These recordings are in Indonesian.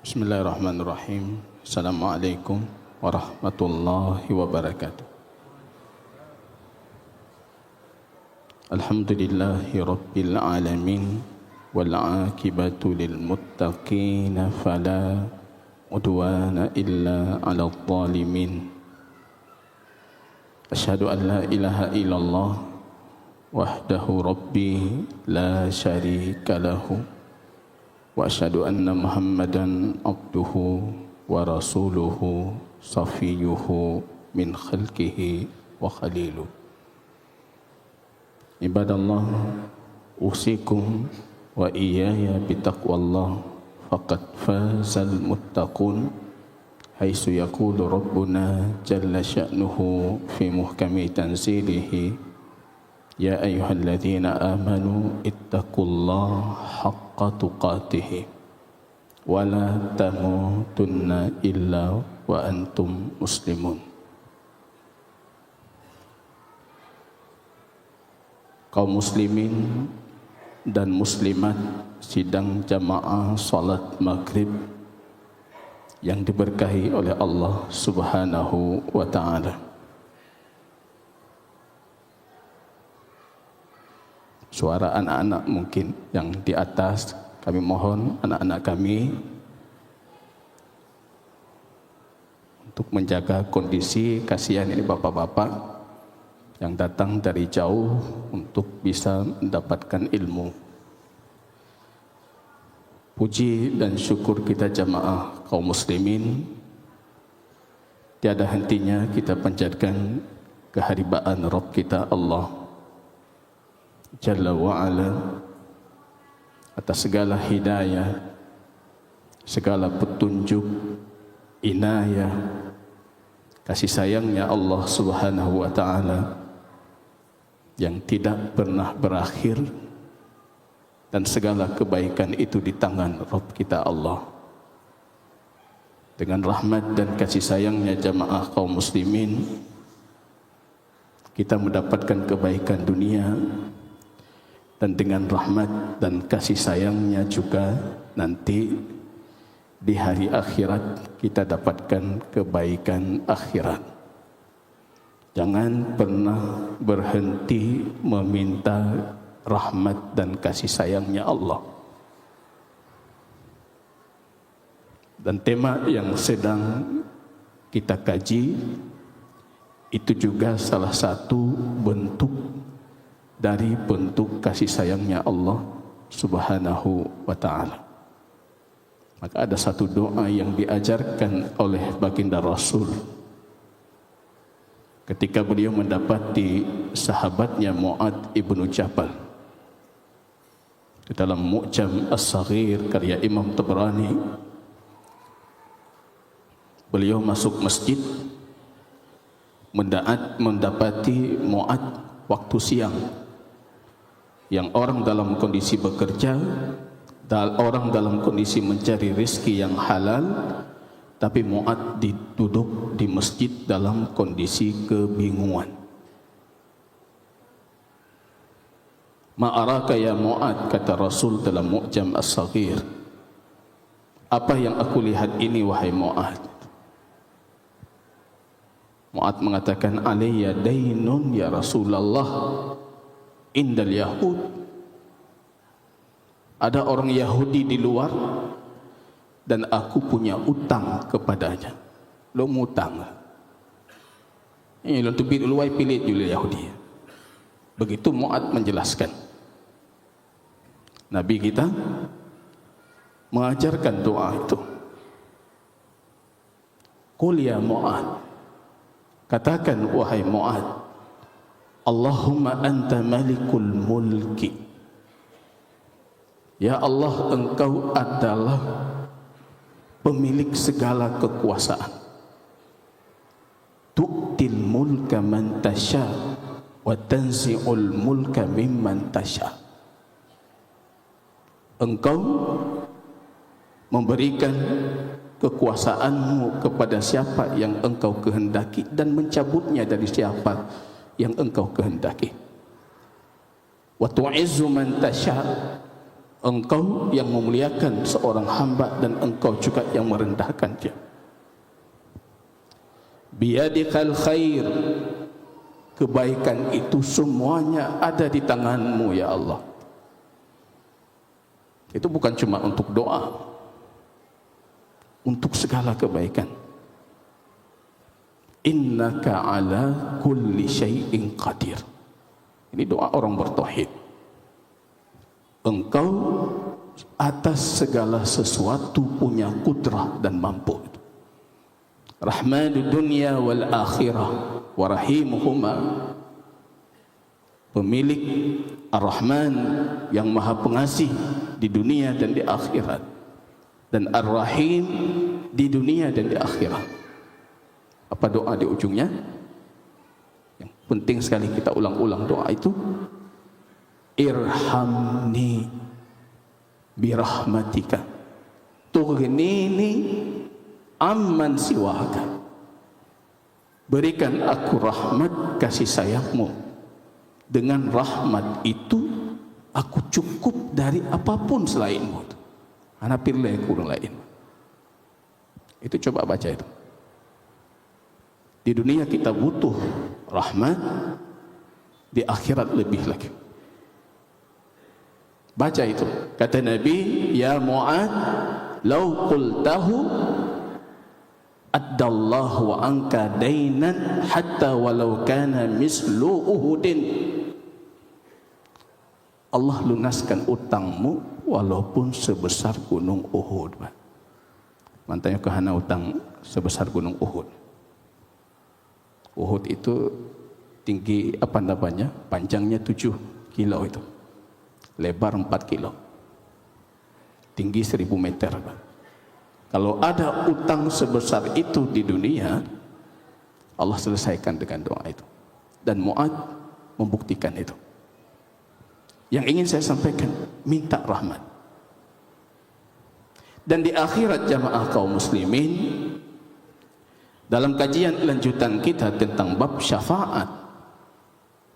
Bismillahirrahmanirrahim. Assalamualaikum warahmatullahi wabarakatuh. Alhamdulillahi rabbil alamin wal aqibatu lil muttaqin fala udwana illa 'alal zalimin. Asyhadu an la ilaha illallah wahdahu rabbi la syarika lahu wa asyhadu anna Muhammadan abduhu wa rasuluhu safiyuhu min khalqihi wa khaliluh. Ibadallah, usikum wa iyaya bitaqwallah faqad fazal muttaqun haitsu yaqulu rabbuna jalla sya'nuhu fi muhkami tanzilihi ya ayyuhalladzina amanu ittaqullaha haqqa tuqatih wa la tamutunna illa wa antum muslimun. Kaum muslimin dan muslimat sidang jamaah salat maghrib yang diberkahi oleh Allah Subhanahu wa ta'ala. Suara anak-anak mungkin yang di atas, kami mohon anak-anak kami untuk menjaga kondisi. Kasihan ini bapak-bapak yang datang dari jauh untuk bisa mendapatkan ilmu. Puji dan syukur kita jamaah kaum muslimin, tiada hentinya kita panjatkan keharibaan Rabb kita Allah Jalla wa'ala atas segala hidayah, segala petunjuk, inayah, kasih sayangnya Allah Subhanahu wa ta'ala yang tidak pernah berakhir, dan segala kebaikan itu di tangan Rabb kita Allah. Dengan rahmat dan kasih sayangnya jamaah kaum muslimin, kita mendapatkan kebaikan dunia, dan dengan rahmat dan kasih sayangnya juga nanti di hari akhirat kita dapatkan kebaikan akhirat. Jangan pernah berhenti meminta rahmat dan kasih sayangnya Allah. Dan tema yang sedang kita kaji itu juga salah satu bentuk dari bentuk kasih sayangnya Allah Subhanahu wa ta'ala. Maka ada satu doa yang diajarkan oleh baginda Rasul ketika beliau mendapati sahabatnya Mu'adz ibnu Jabal. Di dalam Mu'jam As-Saghir karya Imam Tabrani, beliau masuk masjid mendapati Mu'adz waktu siang, yang orang dalam kondisi bekerja, orang dalam kondisi mencari rezeki yang halal, tapi Mu'adz duduk di masjid dalam kondisi kebingungan. Ma'araka ya Mu'adz, kata Rasul dalam Mu'jam As-Saghir, apa yang aku lihat ini wahai Mu'adz? Mu'adz mengatakan, alayya dainun ya Rasulullah indal Yahud. Ada orang Yahudi di luar dan aku punya utang kepadanya. Lo ngutang. Ini lo tubir luai pilih juga Yahudi. Begitu Mu'adz menjelaskan. Nabi kita mengajarkan doa itu. Qul ya Mu'adz, katakan wahai Mu'adz, Allahumma anta malikul mulki. Ya Allah, engkau adalah pemilik segala kekuasaan. Tu'til mulka man tasha wa tanzi'ul mulka mimman tasha. Engkau memberikan kekuasaanmu kepada siapa yang engkau kehendaki dan mencabutnya dari siapa yang engkau kehendaki. Wa tu'izzu man tasha Engkau yang memuliakan seorang hamba dan Engkau juga yang merendahkan dia. Biyadikal khair, kebaikan itu semuanya ada di tanganmu ya Allah. Itu bukan cuma untuk doa, untuk segala kebaikan. Innaka ala kulli syai'in qadir. Ini doa orang bertauhid. Engkau atas segala sesuatu punya kudrah dan mampu. Rahmanud dunya wal akhirah wa rahimuhuma. Pemilik Ar-Rahman yang maha pengasih di dunia dan di akhirat, dan Ar-Rahim di dunia dan di akhirat. Apa doa di ujungnya? Yang penting sekali kita ulang-ulang doa itu. Irhamni birahmatika tughnini amman siwaka. Berikan aku rahmat kasih sayangmu. Dengan rahmat itu aku cukup dari apapun selainmu. Ana pilih kurang lain. Itu coba baca itu. Di dunia kita butuh rahmat, di akhirat lebih lagi. Baca itu. Kata Nabi, ya Mu'ad, law qultahu addallahu anka dainan hatta walau kana mislu Uhudin. Allah lunaskan utangmu walaupun sebesar gunung Uhud. Mantanya kehana utang sebesar gunung Uhud. Uhud itu tinggi apa namanya? Panjangnya 7 kilo itu. Lebar 4 kilo. Tinggi 1000 meter. Kalau ada utang sebesar itu di dunia, Allah selesaikan dengan doa itu. Dan Mu'ad membuktikan itu. Yang ingin saya sampaikan, minta rahmat. Dan di akhirat jamaah kaum muslimin, dalam kajian lanjutan kita tentang bab syafaat,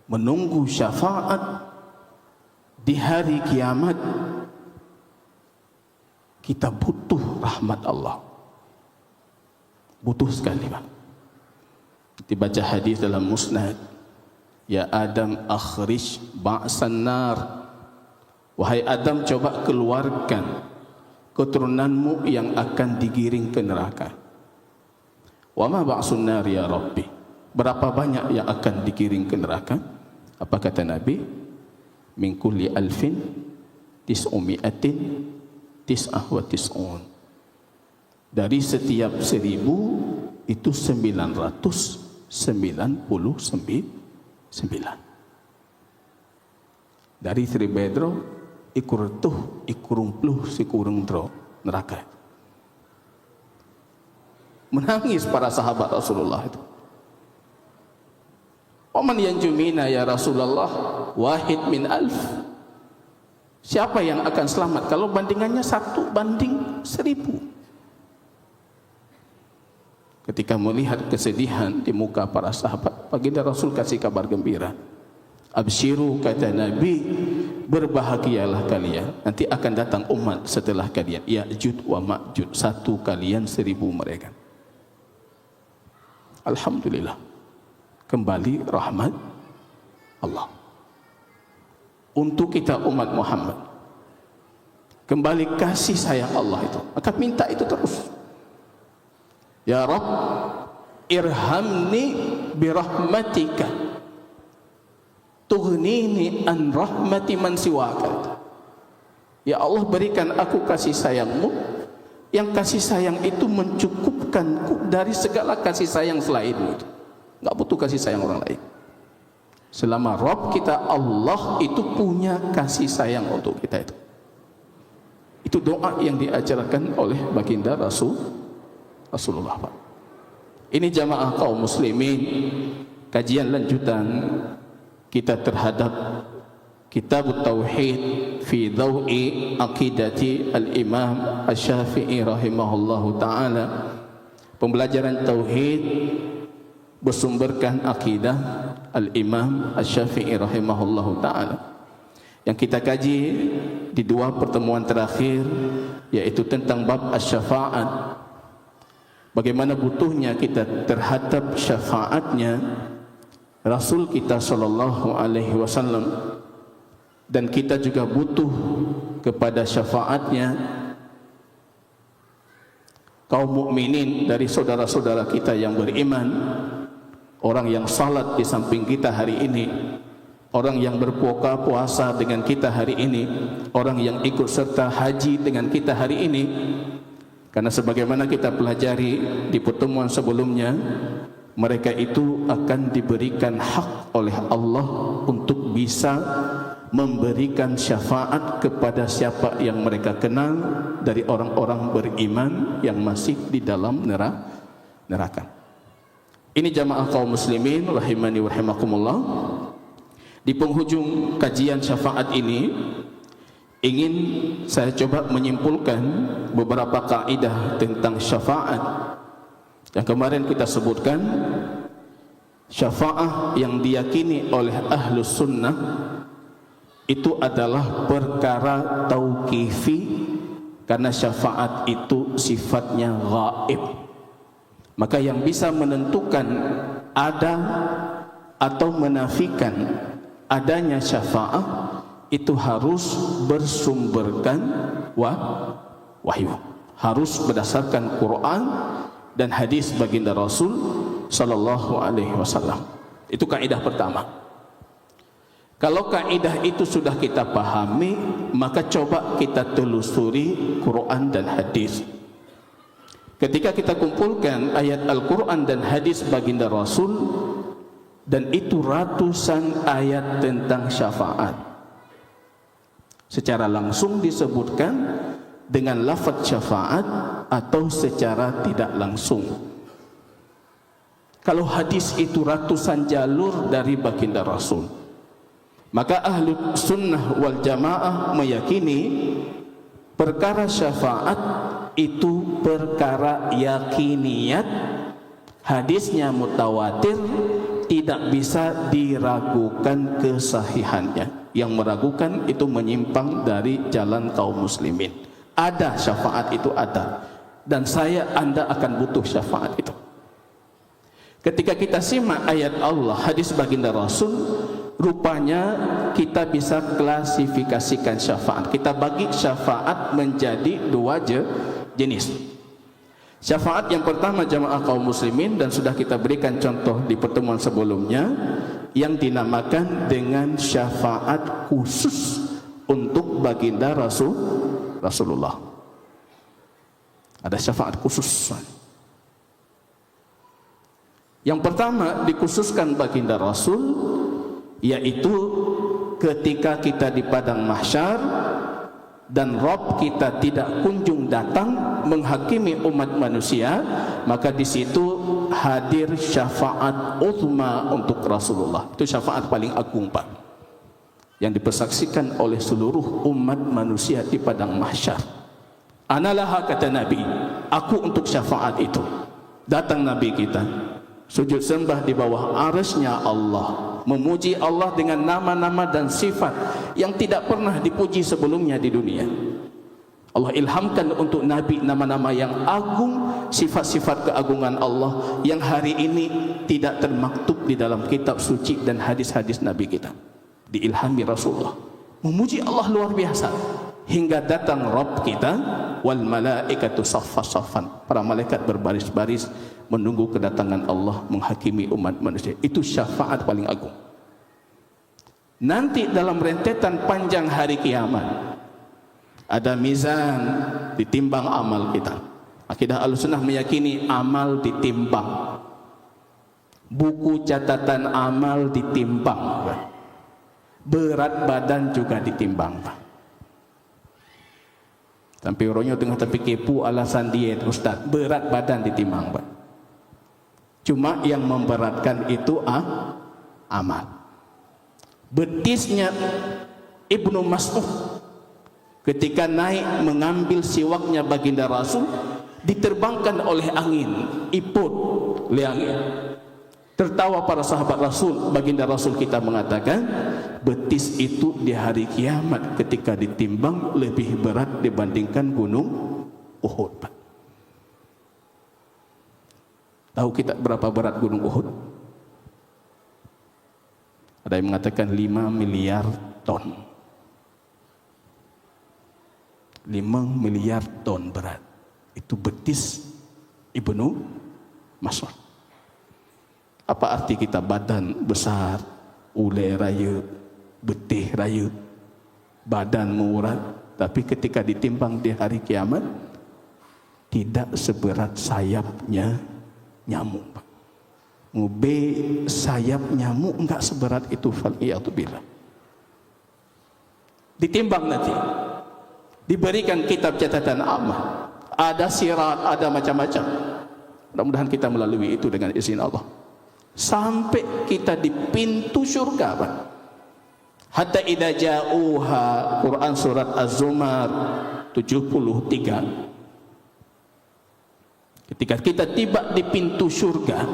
menunggu syafaat di hari kiamat, kita butuh rahmat Allah. Butuh sekali, Pak. Dibaca hadis dalam Musnad, ya Adam akhrij ba'san nar. Wahai Adam, coba keluarkan keturunanmu yang akan digiring ke neraka. Wa ma ba'sun nar ya Rabbi. Berapa banyak yang akan digiring ke neraka? Apa kata Nabi? Min kulli alfin tis'umi'atin tis'ah wa tis'un. Dari setiap 1000 itu 999. Dari 1000 bedro ikur tuh ikurung pluh sikurung dro neraka. Menangis para sahabat Rasulullah itu. Oman yanjumina ya Rasulullah, wahid min alf. Siapa yang akan selamat kalau bandingannya 1:1000? Ketika melihat kesedihan di muka para sahabat, baginda Rasul kasih kabar gembira. Absyiru, kata Nabi, berbahagialah kalian. Nanti akan datang umat setelah kalian, Ya'jud wa Ma'jud, 1 kalian 1000 mereka. Alhamdulillah. Kembali rahmat Allah untuk kita umat Muhammad. Kembali kasih sayang Allah itu. Maka minta itu terus. Ya Rabb, irhamni birahmatika tughnini an rahmati man siwaka. Ya Allah, berikan aku kasih sayangmu, yang kasih sayang itu mencukupkanku dari segala kasih sayang selainmu itu. Enggak butuh kasih sayang orang lain. Selama Rabb kita Allah itu punya kasih sayang untuk kita itu. Itu doa yang diajarkan oleh baginda Rasulullah, Pak. Ini jamaah kaum muslimin, kajian lanjutan kita terhadap Kitab Tauhid fi Dawi Aqidati Al-Imam Asy-Syafi'i rahimahullahu taala. Pembelajaran tauhid bersumberkan akidah Al-Imam Asy-Syafi'i rahimahullahu ta'ala, yang kita kaji di 2 pertemuan terakhir, yaitu tentang bab asy-syafa'at. Bagaimana butuhnya kita terhadap syafaatnya Rasul kita sallallahu alaihi wasallam, dan kita juga butuh kepada syafaatnya kaum mukminin dari saudara-saudara kita yang beriman, orang yang salat di samping kita hari ini, orang yang berpuasa puasa dengan kita hari ini, orang yang ikut serta haji dengan kita hari ini. Karena sebagaimana kita pelajari di pertemuan sebelumnya, mereka itu akan diberikan hak oleh Allah untuk bisa memberikan syafaat kepada siapa yang mereka kenal dari orang-orang beriman yang masih di dalam neraka. Ini jamaah kaum muslimin rahimani wa rahimakumullah. Di penghujung kajian syafaat ini ingin saya coba menyimpulkan beberapa kaidah tentang syafaat. Yang kemarin kita sebutkan, syafaat yang diyakini oleh ahlus sunnah itu adalah perkara tauqifi, karena syafaat itu sifatnya ghaib. Maka yang bisa menentukan ada atau menafikan adanya syafaat itu harus bersumberkan wahyu, harus berdasarkan Quran dan hadis baginda Rasul sallallahu alaihi wasallam. Itu kaidah pertama. Kalau kaidah itu sudah kita pahami, maka coba kita telusuri Quran dan hadis. Ketika kita kumpulkan ayat Al-Quran dan hadis baginda Rasul, dan itu ratusan ayat tentang syafaat, secara langsung disebutkan dengan lafaz syafaat atau secara tidak langsung. Kalau hadis itu ratusan jalur dari baginda Rasul, maka ahlu sunnah wal jamaah meyakini perkara syafaat itu perkara yakiniyat, hadisnya mutawatir, tidak bisa diragukan kesahihannya. Yang meragukan itu menyimpang dari jalan kaum muslimin. Ada syafaat itu ada, dan Anda akan butuh syafaat itu. Ketika kita simak ayat Allah, hadis baginda Rasul, rupanya kita bisa klasifikasikan syafaat. Kita bagi syafaat menjadi 2 jenis. Syafaat yang pertama jamaah kaum muslimin, dan sudah kita berikan contoh di pertemuan sebelumnya, yang dinamakan dengan syafaat khusus untuk baginda Rasulullah. Ada syafaat khusus. Yang pertama dikhususkan baginda Rasul, yaitu ketika kita di padang mahsyar dan Rabb kita tidak kunjung datang menghakimi umat manusia, maka di situ hadir syafaat uzma untuk Rasulullah. Itu syafaat paling agung, Pak, yang dipersaksikan oleh seluruh umat manusia di padang mahsyar. Analaha, kata Nabi, aku untuk syafaat itu. Datang Nabi kita, sujud sembah di bawah arsy-Nya Allah, memuji Allah dengan nama-nama dan sifat yang tidak pernah dipuji sebelumnya di dunia. Allah ilhamkan untuk Nabi nama-nama yang agung, sifat-sifat keagungan Allah yang hari ini tidak termaktub di dalam kitab suci dan hadis-hadis Nabi kita. Diilhami Rasulullah, memuji Allah luar biasa, hingga datang Rabb kita, wal malaikatu saffan, para malaikat berbaris-baris menunggu kedatangan Allah menghakimi umat manusia. Itu syafaat paling agung. Nanti dalam rentetan panjang hari kiamat ada mizan, ditimbang amal kita. Akidah Ahlussunnah meyakini amal ditimbang, buku catatan amal ditimbang, berat badan juga ditimbang. Sampai orangnya tengah tapi kepu alasan diet, Ustaz, berat badan ditimbang, Pak. Cuma yang memberatkan itu amal. Betisnya Ibnu Mas'ud ketika naik mengambil siwaknya baginda Rasul, diterbangkan oleh angin, iput oleh angin. Tertawa para sahabat Rasul. Baginda Rasul kita mengatakan, betis itu di hari kiamat ketika ditimbang lebih berat dibandingkan gunung Uhud, Pak. Tahu kita berapa berat gunung Uhud? Ada yang mengatakan 5 miliar ton. 5 miliar ton berat. Itu betis Ibnu Mas'ud. Apa arti kita badan besar, ulai rayut, betih rayut, badan murad, tapi ketika ditimbang di hari kiamat tidak seberat sayapnya nyamuk, Pak. Ngube sayap nyamuk enggak seberat itu, fal'iyatubillah. Ditimbang nanti, diberikan kitab catatan amal, ada sirat, ada macam-macam. Mudah-mudahan kita melalui itu dengan izin Allah. Sampai kita di pintu syurga, Pak. Hatta idza ja'uha, Quran surat Az-Zumar 73. Ketika kita tiba di pintu syurga,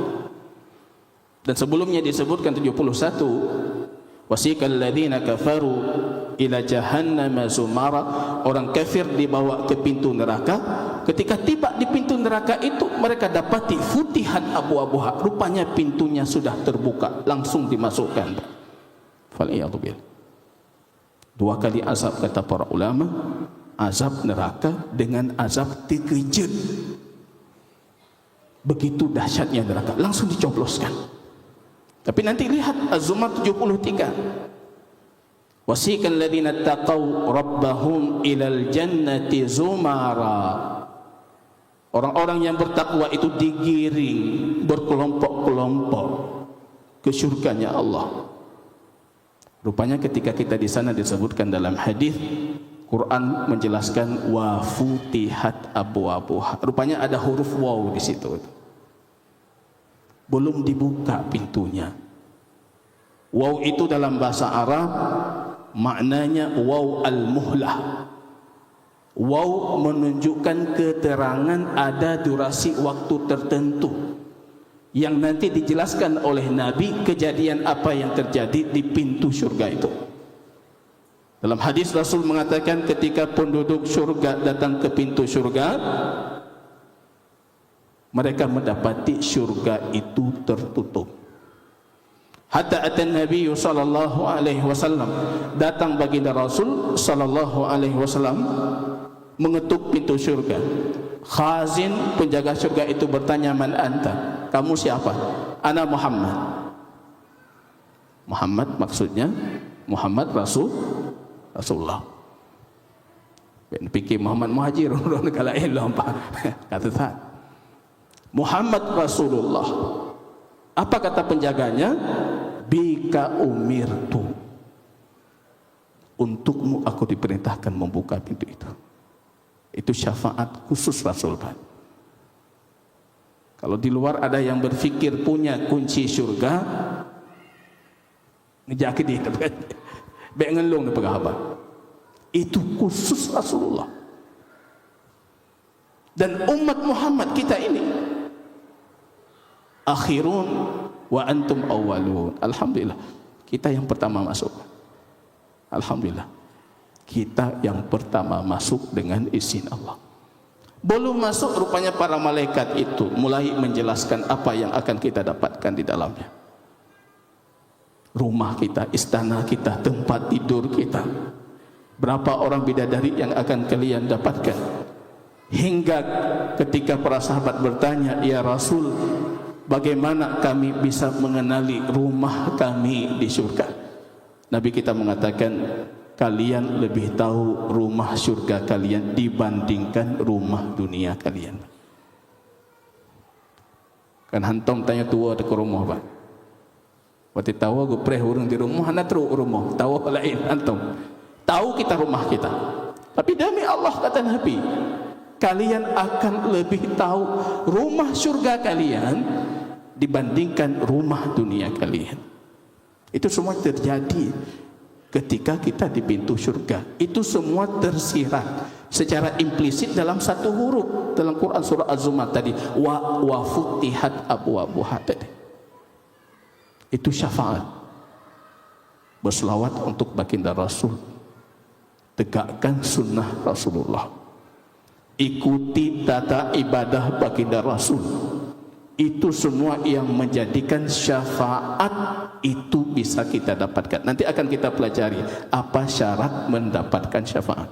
dan sebelumnya disebutkan 71, wasiqal ladzina kafaru ila jahannama zumara, orang kafir dibawa ke pintu neraka. Ketika tiba di pintu neraka itu, mereka dapati futihat abwabuha, rupanya pintunya sudah terbuka, langsung dimasukkan. Fal'iyatubillah. 2 kali azab kata para ulama, azab neraka dengan azab terkejut. Begitu dahsyatnya neraka, langsung dicobloskan. Tapi nanti lihat Az-Zumar 73. Wasiqal ladzina taqaw rabbahum ilal jannati zumara. Orang-orang yang bertakwa itu digiring berkelompok-kelompok ke surganya Allah. Rupanya ketika kita di sana disebutkan dalam hadis, Quran menjelaskan wa futihat abwabuha. Rupanya ada huruf waw di situ. Belum dibuka pintunya. Waw itu dalam bahasa Arab maknanya waw al-muhlah. Waw menunjukkan keterangan ada durasi waktu tertentu yang nanti dijelaskan oleh Nabi kejadian apa yang terjadi di pintu surga itu. Dalam hadis Rasul mengatakan ketika penduduk surga datang ke pintu surga, mereka mendapati surga itu tertutup. Hatta atan Nabi sallallahu alaihi wasallam, datang baginda Rasul sallallahu alaihi wasallam mengetuk pintu surga. Khazin, penjaga surga itu bertanya, man anta? Kamu siapa? Ana Muhammad. Muhammad maksudnya Muhammad Rasulullah. Ben fikir Muhammad Muhajir orang kala elok Pak. Kata tak. Muhammad Rasulullah. Apa kata penjaganya? Bika umirtu. Untukmu aku diperintahkan membuka pintu itu. Itu syafaat khusus Rasul, Pak. Kalau di luar ada yang berfikir punya kunci surga, ngejaki dia dapat bek ngelung dapat apa? Itu khusus Rasulullah. Dan umat Muhammad kita ini akhirun wa antum awwalun. Alhamdulillah, kita yang pertama masuk. Alhamdulillah, kita yang pertama masuk dengan izin Allah. Belum masuk, rupanya para malaikat itu mulai menjelaskan apa yang akan kita dapatkan di dalamnya. Rumah kita, istana kita, tempat tidur kita. Berapa orang bidadari yang akan kalian dapatkan? Hingga ketika para sahabat bertanya, ya Rasul, bagaimana kami bisa mengenali rumah kami di surga? Nabi kita mengatakan, kalian lebih tahu rumah surga kalian dibandingkan rumah dunia kalian. Kan hantom tanya tua ada ke rumah, Pak. Waktu tahu aku preh urang di rumah, hana teruk rumah. Tahu lain hantom. Tahu kita rumah kita. Tapi demi Allah kata Nabi, kalian akan lebih tahu rumah surga kalian dibandingkan rumah dunia kalian. Itu semua terjadi ketika kita di pintu surga. Itu semua tersirat secara implisit dalam satu huruf dalam Quran surah Az-Zumar tadi, wa futihat abwabuha tadi. Itu syafaat. berselawat untuk baginda Rasul, tegakkan sunnah Rasulullah, ikuti tata ibadah baginda Rasul. Itu semua yang menjadikan syafaat itu bisa kita dapatkan. Nanti akan kita pelajari apa syarat mendapatkan syafaat.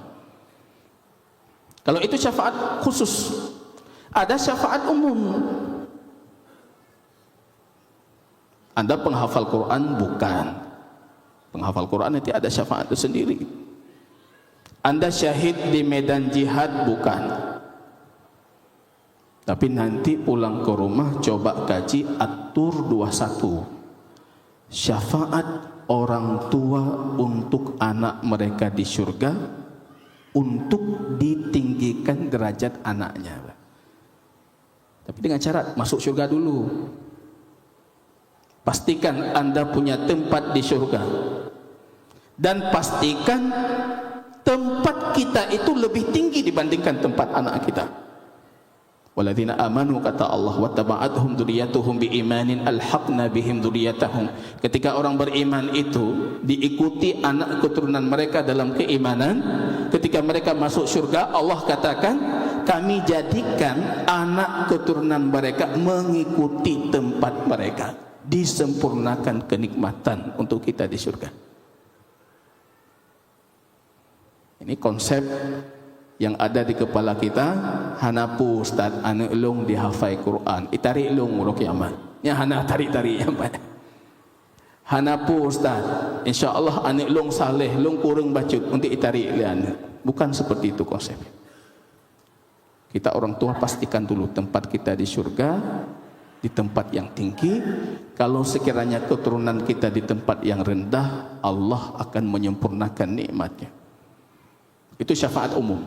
Kalau itu syafaat khusus, ada syafaat umum. Anda penghafal Quran? Bukan. Penghafal Quran nanti ada syafaat itu sendiri. Anda syahid di medan jihad? Bukan. Tapi nanti pulang ke rumah coba kaji At-Tur 21. Syafaat orang tua untuk anak mereka di surga, untuk ditinggikan derajat anaknya. Tapi dengan syarat masuk surga dulu. Pastikan Anda punya tempat di surga. Dan pastikan tempat kita itu lebih tinggi dibandingkan tempat anak kita. Walladzina amanu, kata Allah, wattaba'athum dzurriyyatuhum biimanin alhaqna bihim dzurriyyatahum. Ketika orang beriman itu diikuti anak keturunan mereka dalam keimanan, ketika mereka masuk surga, Allah katakan kami jadikan anak keturunan mereka mengikuti tempat mereka, disempurnakan kenikmatan untuk kita di surga. Ini konsep yang ada di kepala kita. Hanapu Ustaz, anak elong dihafai Quran, tarik elong muruk kiamat. Ya hana tarik-tarik yang banyak. Hanapu Ustaz, insya-Allah anak elong saleh, elong kurang baca untuk tarik lian. Bukan seperti itu konsep. Kita orang tua pastikan dulu tempat kita di surga, di tempat yang tinggi. Kalau sekiranya keturunan kita di tempat yang rendah, Allah akan menyempurnakan nikmatnya. Itu syafaat umum.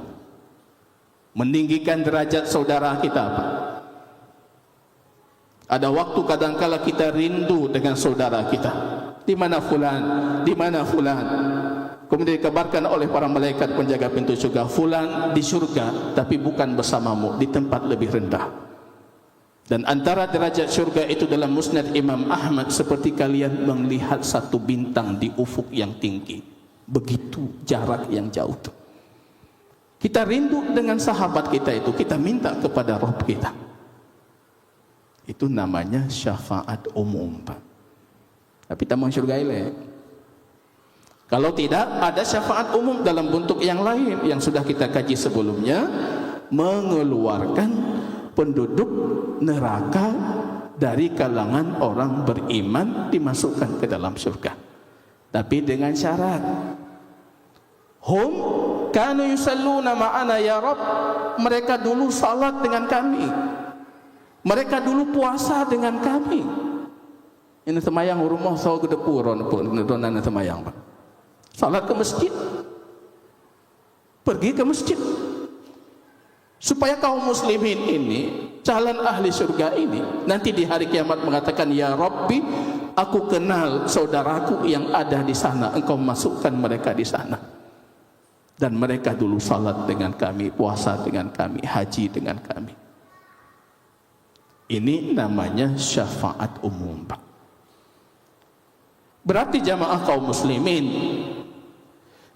Meninggikan derajat saudara kita apa? Ada waktu kadangkala kita rindu dengan saudara kita. Di mana fulan? Di mana fulan? Kemudian dikabarkan oleh para malaikat penjaga pintu surga, fulan di surga tapi bukan bersamamu, di tempat lebih rendah. Dan antara derajat surga itu dalam musnad Imam Ahmad seperti kalian melihat satu bintang di ufuk yang tinggi. Begitu jarak yang jauh itu. Kita rindu dengan sahabat kita itu, kita minta kepada Rabb kita. Itu namanya syafaat umum, Pak. Tapi tamu surga ini. Kalau tidak, ada syafaat umum dalam bentuk yang lain yang sudah kita kaji sebelumnya, mengeluarkan penduduk neraka dari kalangan orang beriman dimasukkan ke dalam surga. Tapi dengan syarat. Hum kanu yusalluna ma'ana ya Rabb. Mereka dulu salat dengan kami. Mereka dulu puasa dengan kami. Ini semayang rumah saw gedepu ronan semayang, Pak. Salat ke masjid. Pergi ke masjid. Supaya kaum muslimin ini, calon ahli surga ini, nanti di hari kiamat mengatakan, ya Rabbi, aku kenal saudaraku yang ada di sana, engkau masukkan mereka di sana. Dan mereka dulu salat dengan kami, puasa dengan kami, haji dengan kami. Ini namanya syafaat umum, Pak. Berarti jamaah kaum muslimin,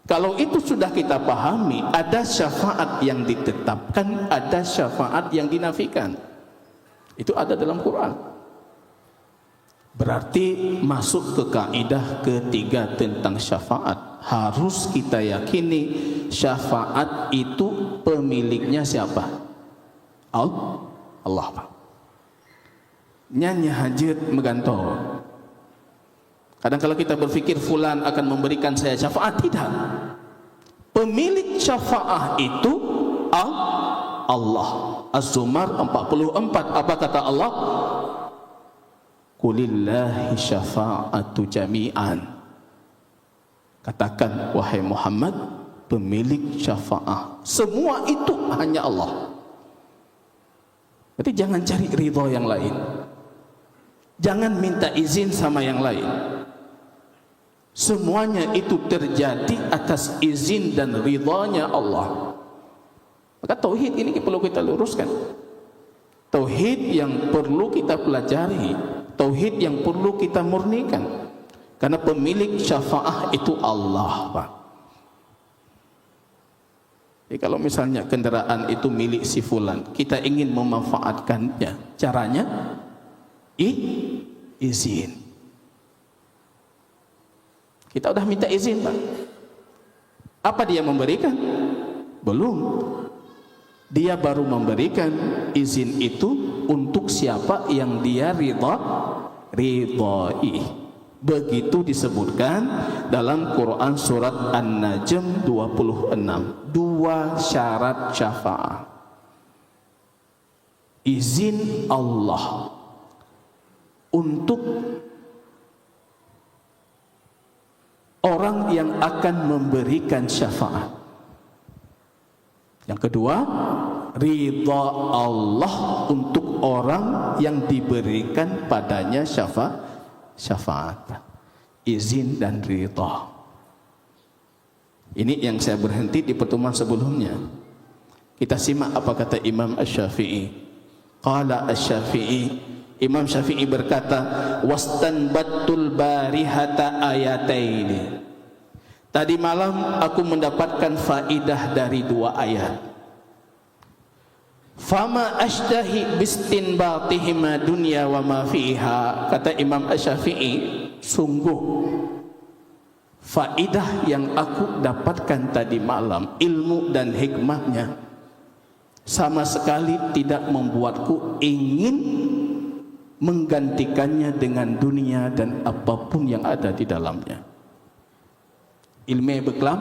kalau itu sudah kita pahami, ada syafaat yang ditetapkan, ada syafaat yang dinafikan. Itu ada dalam Quran. Berarti masuk ke kaidah ketiga tentang syafaat. Harus kita yakini syafaat itu pemiliknya siapa? Allah, Pak. Nyanyi hajat megantol. Kadang kalau kita berpikir fulan akan memberikan saya syafaat, tidak. Pemilik syafaat itu Allah. Az-Zumar 44. Apa kata Allah? Qulillahi syafa'atu jami'an. Katakan wahai Muhammad, pemilik syafaat semua itu hanya Allah. Jadi jangan cari ridha yang lain. Jangan minta izin sama yang lain. Semuanya itu terjadi atas izin dan ridhanya Allah. Maka tauhid ini perlu kita luruskan. Tauhid yang perlu kita pelajari, tauhid yang perlu kita murnikan. Karena pemilik syafaah itu Allah, Pak. Jadi kalau misalnya kendaraan itu milik si fulan, kita ingin memanfaatkannya, caranya izin. Kita udah minta izin, Pak. Apa dia memberikan? Belum. Dia baru memberikan izin itu untuk siapa yang dia ridhai. Begitu disebutkan dalam Quran surat An-Najm 26. 2 syarat syafaat. Izin Allah untuk orang yang akan memberikan syafaat. Yang kedua, ridha Allah untuk orang yang diberikan padanya syafaat. Izin dan ridha. Ini yang saya berhenti di pertemuan sebelumnya. Kita simak apa kata Imam Asy-Syafi'i. Qala Asy-Syafi'i, Imam Syafi'i berkata, wastanbattul barihata ayataini. Tadi malam aku mendapatkan faidah dari 2 ayat. Fama ashtahi bistinbatihima dunya wa ma fiha. Kata Imam Asy-Syafi'i, sungguh faidah yang aku dapatkan tadi malam, ilmu dan hikmahnya, sama sekali tidak membuatku ingin menggantikannya dengan dunia dan apapun yang ada di dalamnya. Ilmu beklam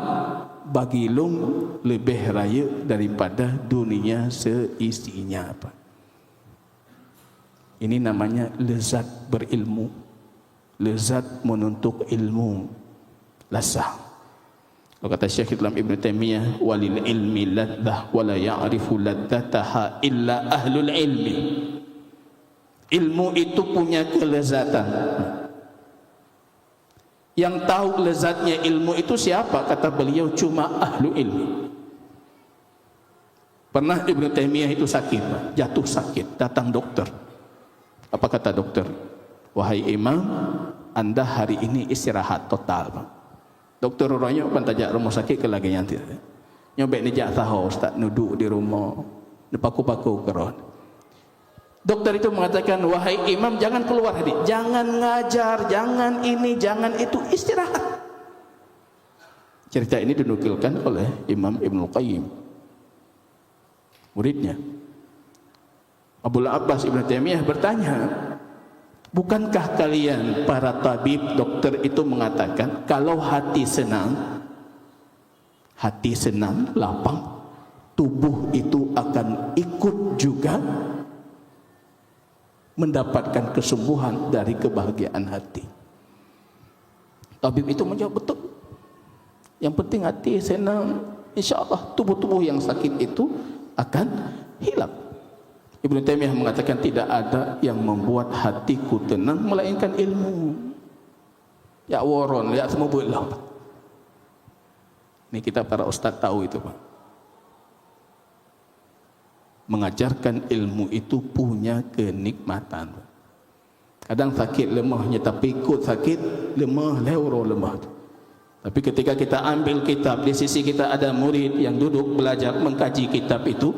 bagi lung lebih raya daripada dunia seisinya. Ini namanya lezat berilmu, lezat menuntut ilmu, lasah. Kalau kata Syekh Islam Ibn Taimiyah, walil ilmi ladzah wala ya'rifu ladzataha illa ahlul ilmi. Ilmu itu punya kelezatan. Yang tahu lezatnya ilmu itu siapa? Kata beliau, cuma ahlu ilmi. Pernah Ibn Taimiyah itu sakit, jatuh sakit, datang dokter. Apa kata dokter? Wahai imam, anda hari ini istirahat total. Dokter orangnya pantajak rumah sakit ke lagi nanti. Nyobek ni jak tahu ustaz nuduk di rumah, paku-paku keron. Dokter itu mengatakan, wahai imam, jangan keluar hari, jangan ngajar, jangan ini, jangan itu, istirahat. Cerita ini dinukilkan oleh Imam Ibnul Qayyim, muridnya. Abul Abbas Ibn Taimiyah bertanya, bukankah kalian para tabib, dokter itu mengatakan, kalau hati senang, lapang, tubuh itu akan ikut juga mendapatkan kesembuhan dari kebahagiaan hati. Tabib itu menjawab, betul. Yang penting hati senang, insya-Allah tubuh-tubuh yang sakit itu akan hilang. Ibnu Taimiyah mengatakan tidak ada yang membuat hatiku tenang melainkan ilmu. Ya waron, ya semua boleh. Ini kita para ustaz tahu itu, Pak. Mengajarkan ilmu itu punya kenikmatan. Kadang sakit lemahnya, tapi ikut sakit lemah, leuro lemah. Tapi ketika kita ambil kitab, di sisi kita ada murid yang duduk belajar mengkaji kitab itu,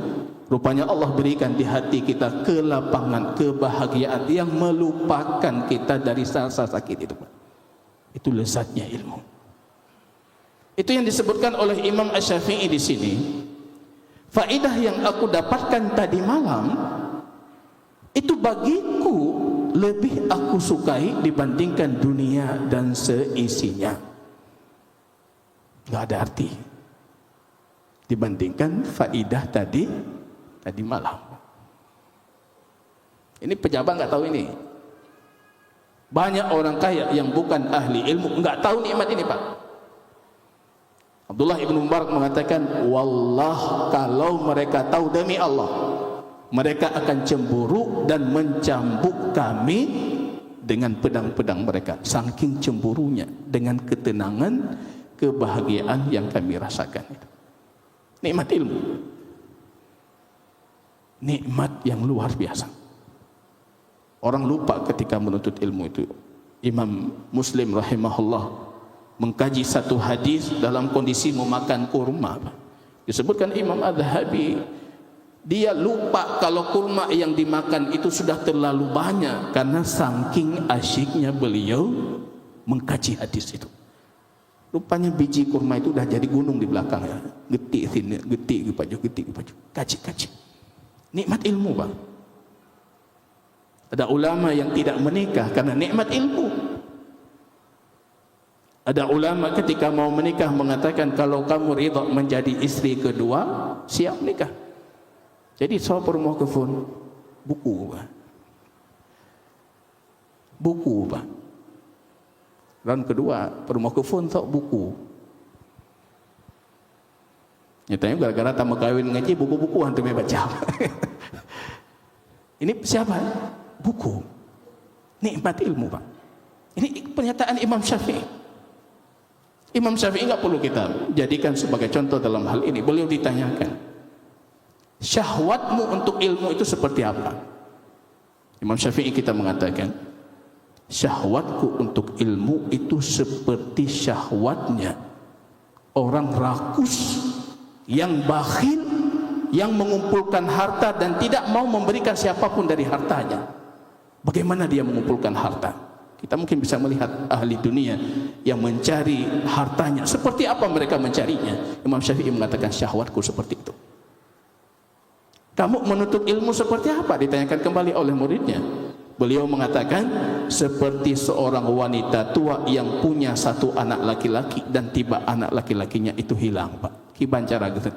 rupanya Allah berikan di hati kita kelapangan, kebahagiaan yang melupakan kita dari rasa sakit itu. Itu lezatnya ilmu. Itu yang disebutkan oleh Imam Asy-Syafi'i di sini. Faedah yang aku dapatkan tadi malam itu bagiku lebih aku sukai dibandingkan dunia dan seisinya. Enggak ada arti dibandingkan faedah tadi malam. Ini pejabat enggak tahu ini. Banyak orang kaya yang bukan ahli ilmu enggak tahu nikmat ini, Pak. Abdullah ibn Mubarak mengatakan, wallah, kalau mereka tahu, demi Allah, mereka akan cemburu dan mencambuk kami dengan pedang-pedang mereka. Saking cemburunya dengan ketenangan, kebahagiaan yang kami rasakan. Nikmat ilmu, nikmat yang luar biasa. Orang lupa ketika menuntut ilmu itu. Imam Muslim rahimahullah mengkaji satu hadis dalam kondisi memakan kurma. Disebutkan Imam Az-Zahabi, dia lupa kalau kurma yang dimakan itu sudah terlalu banyak karena saking asyiknya beliau mengkaji hadis itu. Rupanya biji kurma itu sudah jadi gunung di belakangnya. Getik sini, getik ke baju. Kaji. Nikmat ilmu, Bang. Ada ulama yang tidak menikah karena nikmat ilmu. Ada ulama ketika mau menikah mengatakan, kalau kamu ridha menjadi istri kedua, siap nikah. Jadi sahabat muhkifun buku, Pak. Dan kedua, permuhkifun tak buku. Nyatanya gara-gara tamu kawin ngaji, buku-buku hantu baca. Ini siapa? Buku. Nikmat ilmu, Pak. Ini pernyataan Imam Syafi'i. Imam Syafi'i enggak perlu kita jadikan sebagai contoh dalam hal ini. Beliau ditanyakan, syahwatmu untuk ilmu itu seperti apa? Imam Syafi'i kita mengatakan, syahwatku untuk ilmu itu seperti syahwatnya orang rakus yang bakhil, yang mengumpulkan harta dan tidak mau memberikan siapapun dari hartanya. Bagaimana dia mengumpulkan harta? Kita mungkin bisa melihat ahli dunia yang mencari hartanya, seperti apa mereka mencarinya. Imam Syafi'i mengatakan, syahwatku seperti itu. Kamu menuntut ilmu seperti apa? Ditanyakan kembali oleh muridnya. Beliau mengatakan, seperti seorang wanita tua yang punya satu anak laki-laki dan tiba anak laki-lakinya itu hilang, Pak. Kibancara gitu.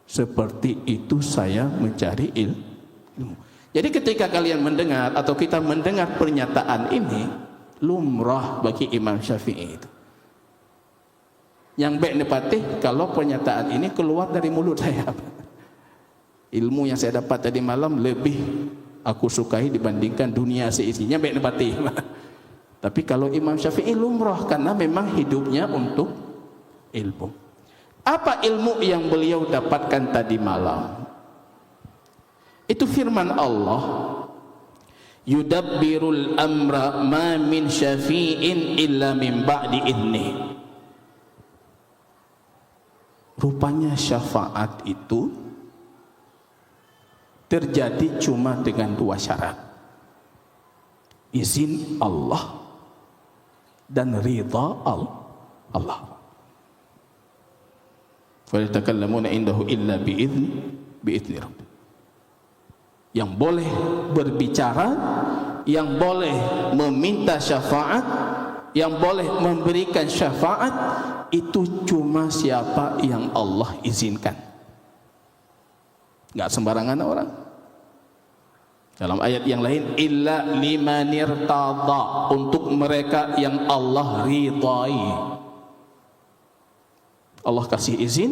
Seperti itu saya mencari ilmu. Jadi ketika kalian mendengar atau kita mendengar pernyataan ini, lumrah bagi Imam Syafi'i itu. Yang baik nepatih kalau pernyataan ini keluar dari mulut saya. Ilmu yang saya dapat tadi malam lebih aku sukai dibandingkan dunia seisinya, baik nepatih. Tapi kalau Imam Syafi'i lumrah karena memang hidupnya untuk ilmu. Apa ilmu yang beliau dapatkan tadi malam? Itu firman Allah, yudabbirul amra ma min syafi'in illa min ba'di idni. Rupanya syafaat itu terjadi cuma dengan dua syarat, izin Allah dan ridha Allah. Fa yatakallamuna indahu illa bi'izni rabbih. Yang boleh berbicara, yang boleh meminta syafaat, yang boleh memberikan syafaat, itu cuma siapa yang Allah izinkan. Enggak sembarangan orang. Dalam ayat yang lain, illa limanirtada, untuk mereka yang Allah ridai. Allah kasih izin,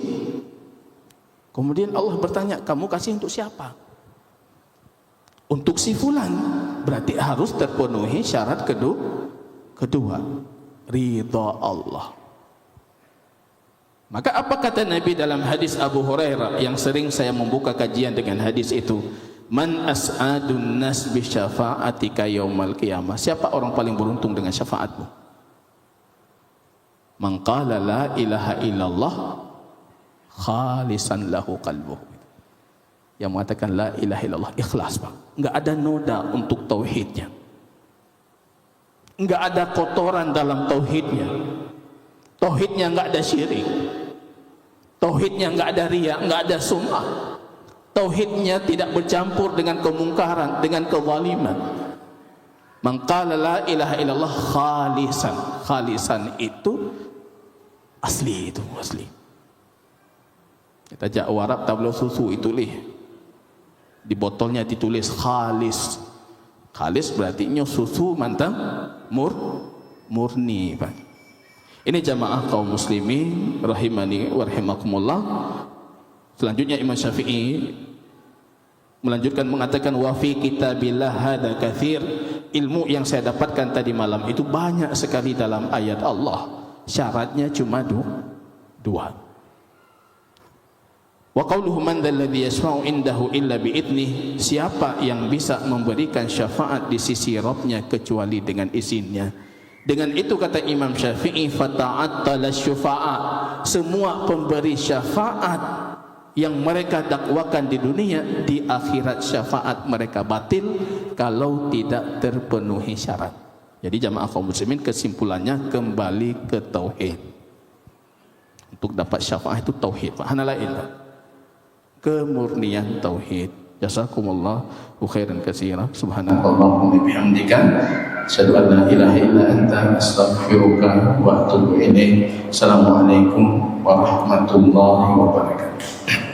kemudian Allah bertanya, kamu kasih untuk siapa? Untuk si fulan, berarti harus terpenuhi syarat kedua, ridha Allah. Maka apa kata Nabi dalam hadis Abu Hurairah yang sering saya membuka kajian dengan hadis itu? Man as'adun nas bi syafa'atika yaumal qiyamah. Siapa orang paling beruntung dengan syafaatmu? Man qala la ilaha illallah khalisan lahu qalbuhu. Yang mengatakan la ilaha illallah ikhlas, Pak. Enggak ada noda untuk tauhidnya. Enggak ada kotoran dalam tauhidnya. Tauhidnya enggak ada syirik. Tauhidnya enggak ada riya, enggak ada sum'ah. Tauhidnya tidak bercampur dengan kemungkaran, dengan kezaliman. Man qala la ilaha illallah khalisan. Khalisan itu asli, itu asli. Kita jak warap tablo susu itu lih. Di botolnya ditulis khalis. Khalis berarti susu mantap murni, Pak. Ini jamaah kaum muslimin rahimani wa rahimakumullah. Selanjutnya Imam Syafi'i melanjutkan mengatakan, wa fi kitabillah hadza katsir. Ilmu yang saya dapatkan tadi malam itu banyak sekali dalam ayat Allah. Syaratnya cuma dua. Wa qawluhu man dzalladzi yashfa'u indahu illa bi'idnih, siapa yang bisa memberikan syafaat di sisi Rabbnya kecuali dengan izinnya. Dengan itu kata Imam Syafi'i, fata'attala syufa'a, semua pemberi syafaat yang mereka dakwakan di dunia, di akhirat syafaat mereka batil kalau tidak terpenuhi syarat. Jadi jamaah kaum muslimin, kesimpulannya kembali ke tauhid. Untuk dapat syafaat itu tauhid, hana lain, kemurnian tauhid. Jazakumullahu khairan katsira. Subhanallahumma bihamdika, asyhadu an la ilaha illa anta, astaghfiruka wa atubu ilaik. Assalamualaikum warahmatullahi wabarakatuh.